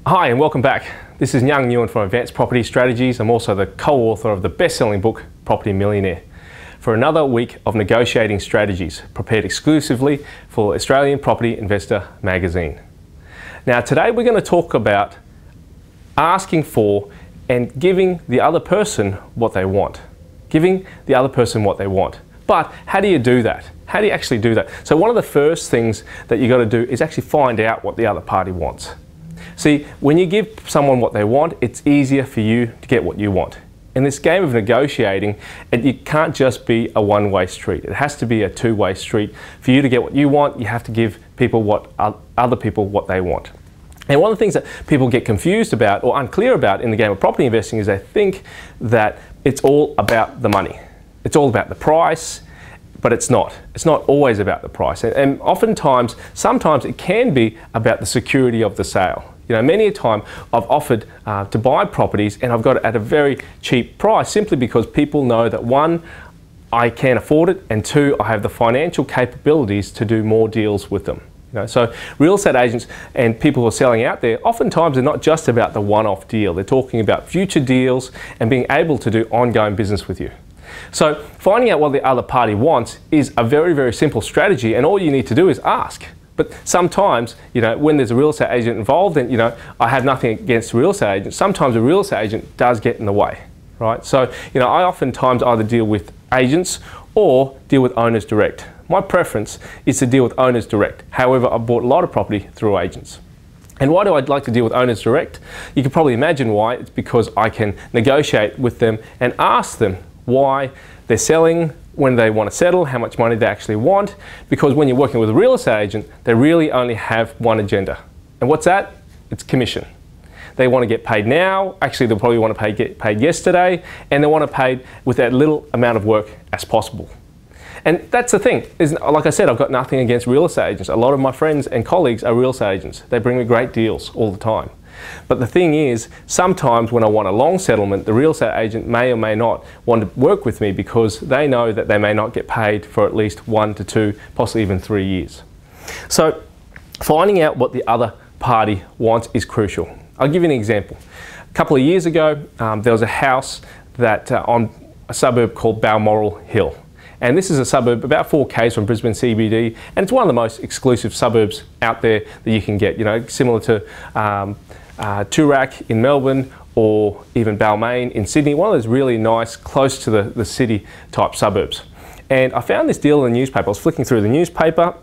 Hi and welcome back. This is Nhan Nguyen from Advanced Property Strategies. I'm also the co-author of the best-selling book, Property Millionaire, for another week of negotiating strategies prepared exclusively for Australian Property Investor magazine. Now today we're going to talk about asking for and giving the other person what they want. Giving the other person what they want. But how do you do that? How do you actually do that? So one of the first things that you got to do is actually find out what the other party wants. See, when you give someone what they want, it's easier for you to get what you want. In this game of negotiating, it can't just be a one-way street. It has to be a two-way street. For you to get what you want, you have to give people other people what they want. And one of the things that people get confused about or unclear about in the game of property investing is they think that it's all about the money. It's all about the price, but it's not. It's not always about the price. And oftentimes, sometimes it can be about the security of the sale. You know, many a time I've offered to buy properties and I've got it at a very cheap price simply because people know that one, I can afford it, and two, I have the financial capabilities to do more deals with them. You know, so real estate agents and people who are selling out there, oftentimes they're not just about the one-off deal. They're talking about future deals and being able to do ongoing business with you. So finding out what the other party wants is a very, very simple strategy, and all you need to do is ask. But sometimes, you know, when there's a real estate agent involved, and, you know, I have nothing against real estate agents, sometimes a real estate agent does get in the way, right? So, you know, I oftentimes either deal with agents or deal with owners direct. My preference is to deal with owners direct. However, I've bought a lot of property through agents. And why do I like to deal with owners direct? You can probably imagine why. It's because I can negotiate with them and ask them why they're selling, when they want to settle, how much money they actually want, because when you're working with a real estate agent, they really only have one agenda. And what's that? It's commission. They want to get paid now. Actually, they'll probably want to get paid yesterday, and they want to pay with that little amount of work as possible. And that's the thing, like I said, I've got nothing against real estate agents. A lot of my friends and colleagues are real estate agents. They bring me great deals all the time. But the thing is, sometimes when I want a long settlement, the real estate agent may or may not want to work with me because they know that they may not get paid for at least 1 to 2, possibly even 3 years. So finding out what the other party wants is crucial. I'll give you an example. A couple of years ago, there was a house that on a suburb called Balmoral Hill. And this is a suburb about 4 k's from Brisbane CBD, and it's one of the most exclusive suburbs out there that you can get, you know, similar to Toorak in Melbourne or even Balmain in Sydney, one of those really nice, close to the city type suburbs. And I found this deal in the newspaper. I was flicking through the newspaper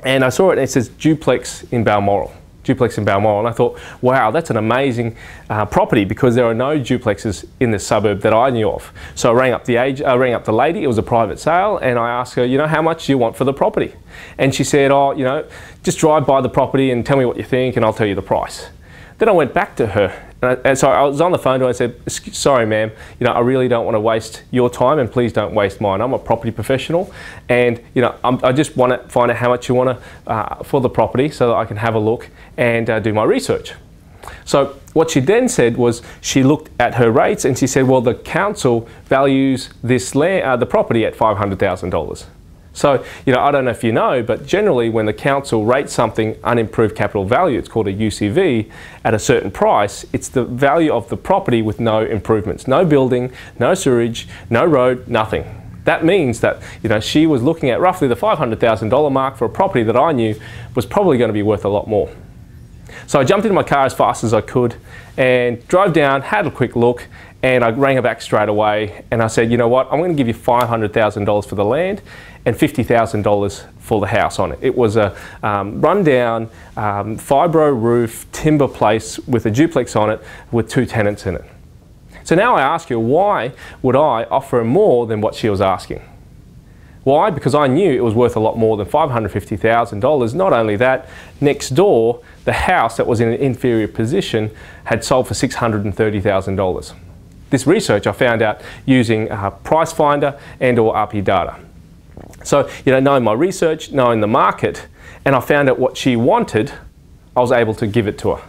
and I saw it, and it says duplex in Balmoral. Duplex in Balmoral, and I thought, wow, that's an amazing property because there are no duplexes in this suburb that I knew of. So I rang up the lady. It was a private sale, and I asked her, you know, how much do you want for the property? And she said, oh, you know, just drive by the property and tell me what you think, and I'll tell you the price. Then I went back to her, and so I was on the phone to her and I said, sorry ma'am, you know, I really don't want to waste your time, and please don't waste mine. I'm a property professional, and you know, I just want to find out how much you want to for the property so that I can have a look and do my research. So what she then said was she looked at her rates and she said, well, the council values this land, the property at $500,000. So, you know, I don't know if you know, but generally when the council rates something unimproved capital value, it's called a UCV, at a certain price, it's the value of the property with no improvements, no building, no sewage, no road, nothing. That means that, you know, she was looking at roughly the $500,000 mark for a property that I knew was probably going to be worth a lot more. So I jumped into my car as fast as I could and drove down, had a quick look, and I rang her back straight away and I said, you know what, I'm going to give you $500,000 for the land and $50,000 for the house on it. It was a rundown fibro roof timber place with a duplex on it with 2 tenants in it. So now I ask you, why would I offer more than what she was asking? Why? Because I knew it was worth a lot more than $550,000. Not only that, next door, the house that was in an inferior position had sold for $630,000. This research I found out using Price Finder and or RP Data. So, you know, knowing my research, knowing the market, and I found out what she wanted, I was able to give it to her.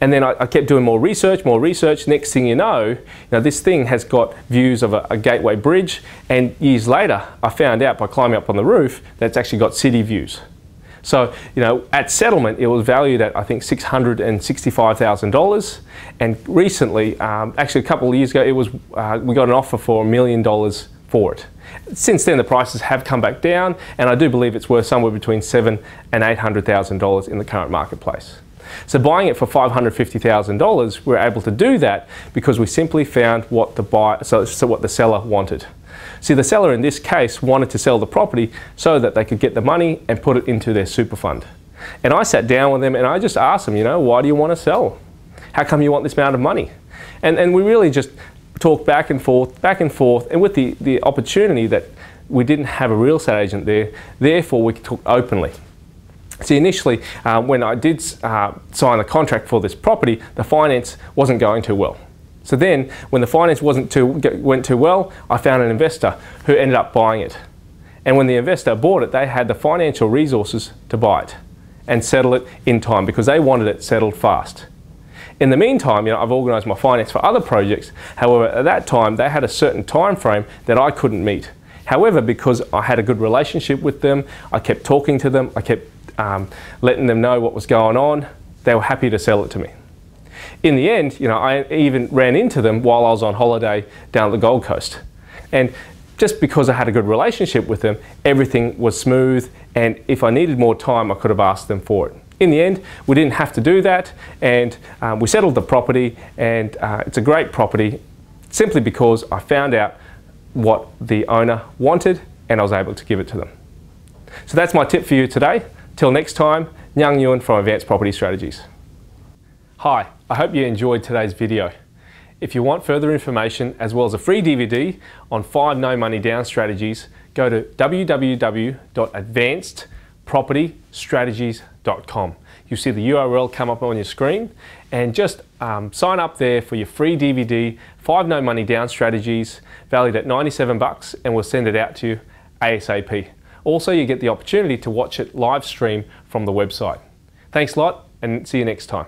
And then I kept doing more research. Next thing you know, this thing has got views of a gateway bridge, and years later I found out by climbing up on the roof that it's actually got city views. So, you know, at settlement, it was valued at, I think, $665,000. And recently, actually a couple of years ago, we got an offer for $1 million for it. Since then, the prices have come back down, and I do believe it's worth somewhere between $700,000 and $800,000 in the current marketplace. So buying it for $550,000, we were able to do that because we simply found what the what the seller wanted. See, the seller in this case wanted to sell the property so that they could get the money and put it into their super fund. And I sat down with them and I just asked them, you know, why do you want to sell? How come you want this amount of money? And we really just talked back and forth, and with the opportunity that we didn't have a real estate agent there, therefore we talked openly. See, initially, when I did sign the contract for this property, the finance wasn't going too well. So then, when the finance went too well, I found an investor who ended up buying it. And when the investor bought it, they had the financial resources to buy it and settle it in time because they wanted it settled fast. In the meantime, you know, I've organised my finance for other projects. However, at that time, they had a certain time frame that I couldn't meet. However, because I had a good relationship with them, I kept talking to them, I kept letting them know what was going on, they were happy to sell it to me. In the end, you know, I even ran into them while I was on holiday down the Gold Coast. And just because I had a good relationship with them, everything was smooth, and if I needed more time, I could have asked them for it. In the end, we didn't have to do that, and we settled the property, and it's a great property simply because I found out what the owner wanted and I was able to give it to them. So that's my tip for you today. Till next time, Nhan Nguyen from Advanced Property Strategies. Hi, I hope you enjoyed today's video. If you want further information as well as a free DVD on 5 no money down strategies, go to www.advancedpropertystrategies.com. You'll see the URL come up on your screen, and just sign up there for your free DVD, 5 no money down strategies, valued at $97, and we'll send it out to you ASAP. Also, you get the opportunity to watch it live stream from the website. Thanks a lot, and see you next time.